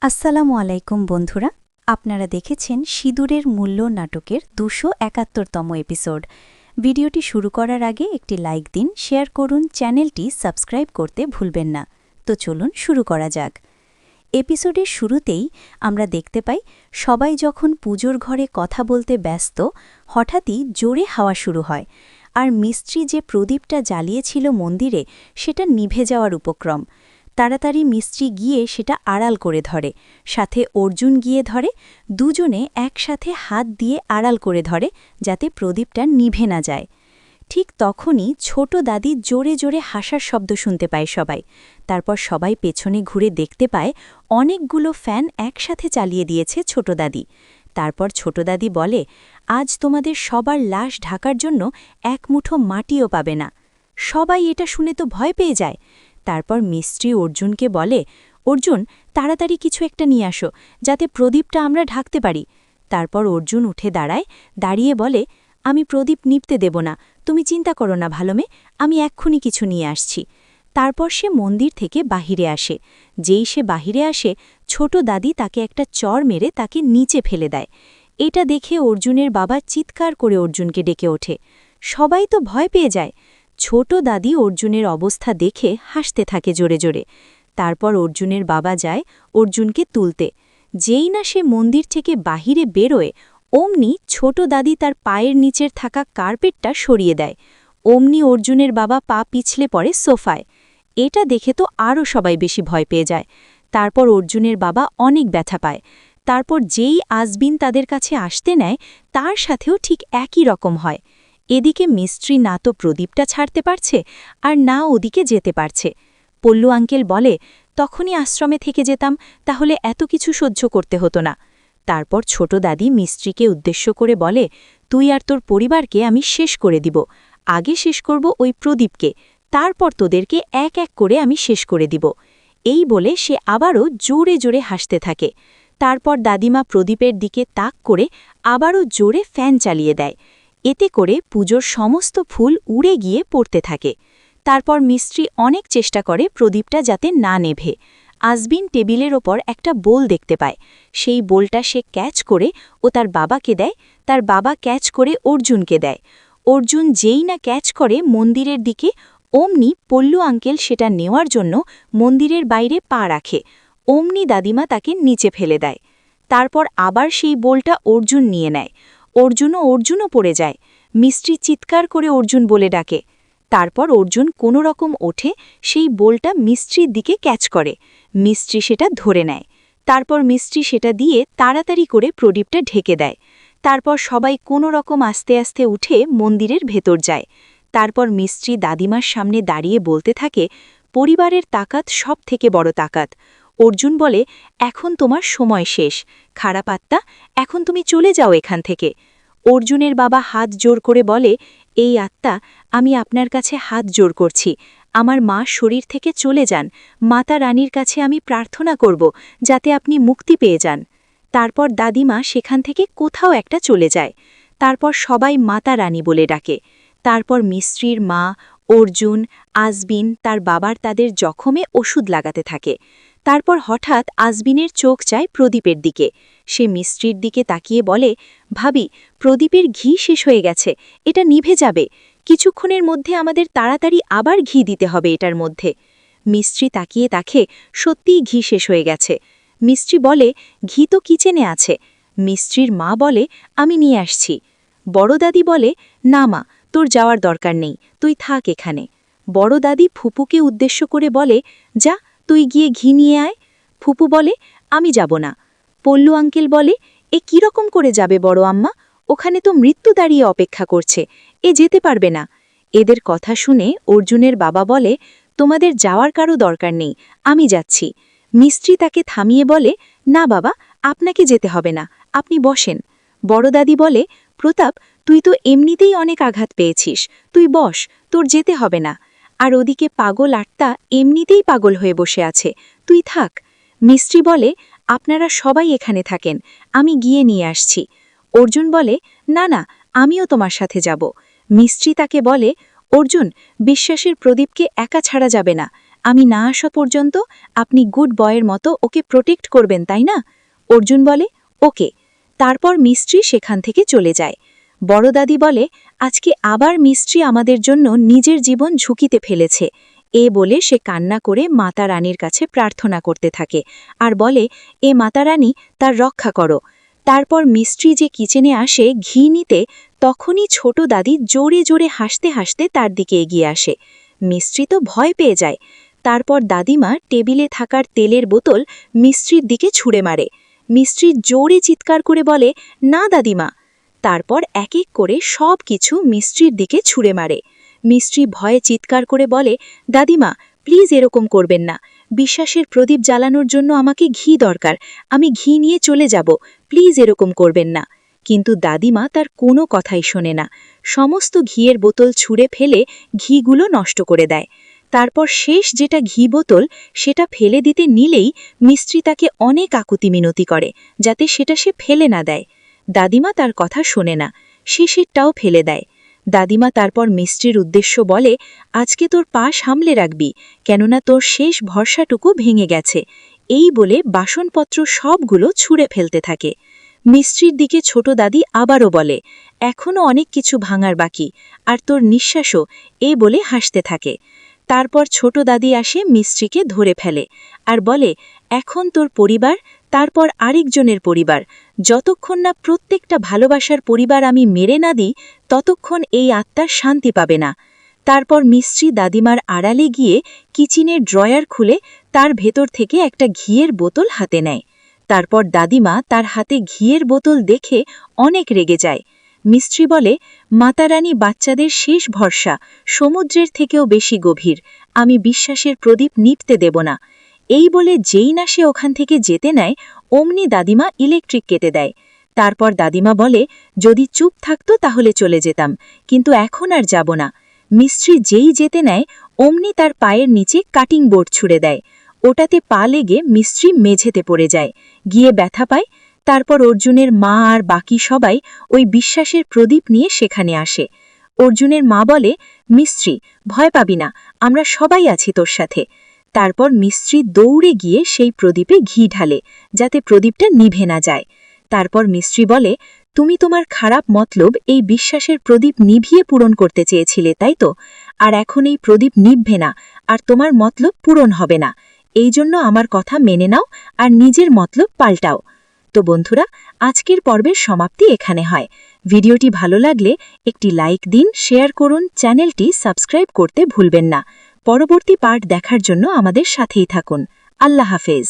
আসসালামু আলাইকুম বন্ধুরা, আপনারা দেখেছেন সিঁদুরের মূল্য নাটকের ২৭১তম এপিসোড। ভিডিওটি শুরু করার আগে একটি লাইক দিন, শেয়ার করুন, চ্যানেলটি সাবস্ক্রাইব করতে ভুলবেন না। তো চলুন শুরু করা যাক। এপিসোডের শুরুতেই আমরা দেখতে পাই সবাই যখন পুজোর ঘরে কথা বলতে ব্যস্ত, হঠাৎই জোরে হাওয়া শুরু হয়, আর মিস্ত্রি যে প্রদীপটা জ্বালিয়েছিল মন্দিরে সেটা নিভে যাওয়ার উপক্রম। তাড়াতাড়ি মিস্ত্রি গিয়ে সেটা আড়াল করে ধরে, সাথে অর্জুন গিয়ে ধরে। দুজনে একসাথে হাত দিয়ে আড়াল করে ধরে যাতে প্রদীপটা নিভে না যায়। ঠিক তখনই ছোট দাদি জোরে জোরে হাসার শব্দ শুনতে পায় সবাই। তারপর সবাই পেছনে ঘুরে দেখতে পায় অনেকগুলো ফ্যান একসাথে চালিয়ে দিয়েছে ছোট দাদি। তারপর ছোট দাদি বলে, আজ তোমাদের সবার লাশ ঢাকার জন্য এক মুঠো মাটিও পাবে না। সবাই এটা শুনে তো ভয় পেয়ে যায়। তারপর মিস্ত্রি অর্জুনকে বলে, অর্জুন, তাড়াতাড়ি কিছু একটা নিয়ে আসো যাতে প্রদীপটা আমরা ঢাকতে পারি। তারপর অর্জুন উঠে দাঁড়ায়, দাঁড়িয়ে বলে, আমি প্রদীপ নিপতে দেব না, তুমি চিন্তা করো না ভালো মেয়ে, আমি এক্ষুনি কিছু নিয়ে আসছি। তারপর সে মন্দির থেকে বাহিরে আসে। যেই সে বাহিরে আসে, ছোট দাদি তাকে একটা চড় মেরে তাকে নিচে ফেলে দেয়। এটা দেখে অর্জুনের বাবা চিৎকার করে অর্জুনকে ডেকে ওঠে। সবাই তো ভয় পেয়ে যায়। ছোট দাদি অর্জুনের অবস্থা দেখে হাসতে থাকে জোরে জোরে। তারপর অর্জুনের বাবা যায় অর্জুনকে তুলতে। যেই না সে মন্দির থেকে বাহিরে বেরোয়, অমনি ছোট দাদি তার পায়ের নিচের থাকা কার্পেটটা সরিয়ে দেয়। অমনি অর্জুনের বাবা পা পিছলে পড়ে সোফায়। এটা দেখে তো আরও সবাই বেশি ভয় পেয়ে যায়। তারপর অর্জুনের বাবা অনেক ব্যথা পায়। তারপর যেই আজবিন তাদের কাছে আসতে নেয়, তার সাথেও ঠিক একই রকম হয়। এদিকে মিস্ত্রি না তো প্রদীপটা ছাড়তে পারছে, আর না ওদিকে যেতে পারছে। পল্লু আঙ্কেল বলে, তখনই আশ্রমে থেকে যেতাম, তাহলে এত কিছু সহ্য করতে হতো না। তারপর ছোট দাদি মিস্ত্রিকে উদ্দেশ্য করে বলে, তুই আর তোর পরিবারকে আমি শেষ করে দিব। আগে শেষ করব ওই প্রদীপকে, তারপর তোদেরকে এক এক করে আমি শেষ করে দিব। এই বলে সে আবারও জোরে জোরে হাসতে থাকে। তারপর দাদিমা প্রদীপের দিকে তাক করে আবারও জোরে ফ্যান চালিয়ে দেয়। এতে করে পুজোর সমস্ত ফুল উড়ে গিয়ে পড়তে থাকে। তারপর মিস্ত্রি অনেক চেষ্টা করে প্রদীপটা যাতে না নেভে। আজবিন টেবিলের ওপর একটা বোল দেখতে পায়। সেই বোলটা সে ক্যাচ করে ও তার বাবাকে দেয়। তার বাবা ক্যাচ করে অর্জুনকে দেয়। অর্জুন যেই না ক্যাচ করে মন্দিরের দিকে, অমনি পল্লু আঙ্কেল সেটা নেওয়ার জন্য মন্দিরের বাইরে পা রাখে। অমনি দাদিমা তাকে নিচে ফেলে দেয়। তারপর আবার সেই বোলটা অর্জুন নিয়ে নেয়। অর্জুনও পড়ে যায়। মিস্ত্রি চিৎকার করে অর্জুন বলে ডাকে। তারপর অর্জুন কোনো রকম ওঠে, সেই বোলটা মিস্ত্রির দিকে ক্যাচ করে। মিস্ত্রি সেটা ধরে নেয়। তারপর মিস্ত্রি সেটা দিয়ে তাড়াতাড়ি করে প্রদীপটা ঢেকে দেয়। তারপর সবাই কোনো রকম আস্তে আস্তে উঠে মন্দিরের ভেতর যায়। তারপর মিস্ত্রি দাদিমার সামনে দাঁড়িয়ে বলতে থাকে, পরিবারের তাকাত সব থেকে বড় তাকাত। অর্জুন বলে, এখন তোমার সময় শেষ। খারাপ আত্মা, এখন তুমি চলে যাও এখান থেকে। অর্জুনের বাবা হাত জোর করে বলে, এই আত্মা, আমি আপনার কাছে হাত জোর করছি। আমার মা শরীর থেকে চলে যান। মাতা রানীর কাছে আমি প্রার্থনা করব যাতে আপনি মুক্তি পেয়ে যান। তারপর দাদিমা সেখান থেকে কোথাও একটা চলে যায়। তারপর সবাই মাতা রানী বলে ডাকে। তারপর মিস্ত্রির মা, অর্জুন, আজবিন তার বাবার তাদের জখমে ওষুধ লাগাতে থাকে। তারপর হঠাৎ আজবিনের চোখ যায় প্রদীপের দিকে। সে মিস্ত্রির দিকে তাকিয়ে বলে, ভাবি, প্রদীপের ঘি শেষ হয়ে গেছে, এটা নিভে যাবে। কিছুক্ষণের মধ্যে আমাদের তাড়াতাড়ি আবার ঘি দিতে হবে এটার মধ্যে। মিস্ত্রি তাকিয়ে দেখে সত্যিই ঘি শেষ হয়ে গেছে। মিস্ত্রি বলে, ঘি তো কিচেনে আছে। মিস্ত্রির মা বলে, আমি নিয়ে আসছি। বড় দাদি বলে, না মা, তোর যাওয়ার দরকার নেই, তুই থাক এখানে। বড় দাদি ফুপুকে উদ্দেশ্য করে বলে, যা, তুই গিয়ে ঘি নিয়ে আয়। ফুপু বলে, আমি যাব না। পল্লু আঙ্কেল বলে, এ কীরকম করে যাবে বড় আম্মা, ওখানে তো মৃত্যু দাঁড়িয়ে অপেক্ষা করছে, এ যেতে পারবে না। এদের কথা শুনে অর্জুনের বাবা বলে, তোমাদের যাওয়ার কারও দরকার নেই, আমি যাচ্ছি। মিস্ত্রি তাকে থামিয়ে বলে, না বাবা, আপনাকে যেতে হবে না, আপনি বসেন। বড় দাদি বলে, প্রতাপ, তুই তো এমনিতেই অনেক আঘাত পেয়েছিস, তুই বস, তোর যেতে হবে না। আর ওদিকে পাগল আত্মা এমনিতেই পাগল হয়ে বসে আছে, তুই থাক। মিস্ত্রি বলে, আপনারা সবাই এখানে থাকেন, আমি গিয়ে নিয়ে আসছি। অর্জুন বলে, না না, আমিও তোমার সাথে যাব। মিস্ত্রি তাকে বলে, অর্জুন, বিশ্বাসের প্রদীপকে একা ছাড়া যাবে না, আমি না আসা পর্যন্ত আপনি গুড বয়ের মতো ওকে প্রোটেক্ট করবেন, তাই না? অর্জুন বলে, ওকে। তারপর মিস্ত্রি সেখান থেকে চলে যায়। বড় দাদি বলে, আজকে আবার মিস্ত্রি আমাদের জন্য নিজের জীবন ঝুঁকিতে ফেলেছে। এ বলে সে কান্না করে মাতা রানীর কাছে প্রার্থনা করতে থাকে আর বলে, এ মাতা রানী, তার রক্ষা করো। তারপর মিস্ত্রি যে কিচেনে আসে ঘি নিতে, তখনই ছোট দাদি জোরে জোরে হাসতে হাসতে তার দিকে এগিয়ে আসে। মিস্ত্রি তো ভয় পেয়ে যায়। তারপর দাদিমা টেবিলে থাকার তেলের বোতল মিস্ত্রির দিকে ছুঁড়ে মারে। মিস্ত্রি জোরে চিৎকার করে বলে, না দাদিমা। তারপর এক এক করে সব কিছু মিস্ত্রির দিকে ছুঁড়ে মারে। মিস্ত্রি ভয়ে চিৎকার করে বলে, দাদিমা, প্লিজ এরকম করবেন না। বিশ্বাসের প্রদীপ জ্বালানোর জন্য আমাকে ঘি দরকার। আমি ঘি নিয়ে চলে যাব, প্লিজ এরকম করবেন না। কিন্তু দাদিমা তার কোনো কথাই শোনে না। সমস্ত ঘিয়ের বোতল ছুঁড়ে ফেলে ঘিগুলো নষ্ট করে দেয়। তারপর শেষ যেটা ঘি বোতল, সেটা ফেলে দিতে নিলেই মিস্ত্রি তাকে অনেক আকুতি মিনতি করে যাতে সেটা সে ফেলে না দেয়। দাদিমা তার কথা শোনে না, শেষেরটাও ফেলে দেয়। দাদিমা তারপর মিস্ত্রির উদ্দেশ্য বলে, আজকে তোর পা সামলে রাখবি, কেননা তোর শেষ ভরসাটুকু ভেঙে গেছে। এই বলে বাসনপত্র সবগুলো ছুঁড়ে ফেলতে থাকে। মিস্ত্রির দিকে ছোট দাদি আবারও বলে, এখনও অনেক কিছু ভাঙার বাকি, আর তোর নিঃশ্বাসও, এ বলে হাসতে থাকে। তারপর ছোট দাদি আসে মিস্ত্রিকে ধরে ফেলে আর বলে, এখন তোর পরিবার, তারপর আরেকজনের পরিবার, যতক্ষণ না প্রত্যেকটা ভালোবাসার পরিবার আমি মেরে না দিই, ততক্ষণ এই আত্মার শান্তি পাবে না। তারপর মিস্ত্রি দাদিমার আড়ালে গিয়ে কিচেনের ড্রয়ার খুলে তার ভেতর থেকে একটা ঘিয়ের বোতল হাতে নেয়। তারপর দাদিমা তার হাতে ঘিয়ের বোতল দেখে অনেক রেগে যায়। মিস্ত্রি বলে, মাতারানী বাচ্চাদের শেষ ভরসা, সমুদ্রের থেকেও বেশি গভীর, আমি বিশ্বাসের প্রদীপ নিভতে দেব না। এই বলে যেই না সে ওখান থেকে যেতে নেয়, অমনি দাদিমা ইলেকট্রিক কেটে দেয়। তারপর দাদিমা বলে, যদি চুপ থাকতো তাহলে চলে যেতাম, কিন্তু এখন আর যাব না। মিস্ত্রি যেই যেতে নেয়, অমনি তার পায়ের নিচে কাটিং বোর্ড ছুঁড়ে দেয়। ওটাতে পা লেগে মিস্ত্রি মেঝেতে পড়ে যায়, গিয়ে ব্যথা পায়। তারপর অর্জুনের মা আর বাকি সবাই ওই বিশ্বাসের প্রদীপ নিয়ে সেখানে আসে। অর্জুনের মা বলে, মিস্ত্রি, ভয় পাবি না, আমরা সবাই আছি তোর সাথে। তারপর মিস্ত্রি দৌড়ে গিয়ে সেই প্রদীপে ঘি ঢালে, যাতে প্রদীপটা নিভে না যায়। তারপর মিস্ত্রি বলে, তুমি তোমার খারাপ মতলব এই বিশ্বাসের প্রদীপ নিভিয়ে পূরণ করতে চেয়েছিলে, তাই তো? আর এখন এই প্রদীপ নিভবে না, আর তোমার মতলব পূরণ হবে না। এই জন্য আমার কথা মেনে নাও আর নিজের মতলব পাল্টাও। তো বন্ধুরা, আজকের পর্বের সমাপ্তি এখানে হয়। ভিডিওটি ভালো লাগলে একটি লাইক দিন, শেয়ার করুন, চ্যানেলটি সাবস্ক্রাইব করতে ভুলবেন না। পরবর্তী পার্ট দেখার জন্য আমাদের সাথেই থাকুন। আল্লাহ হাফেজ।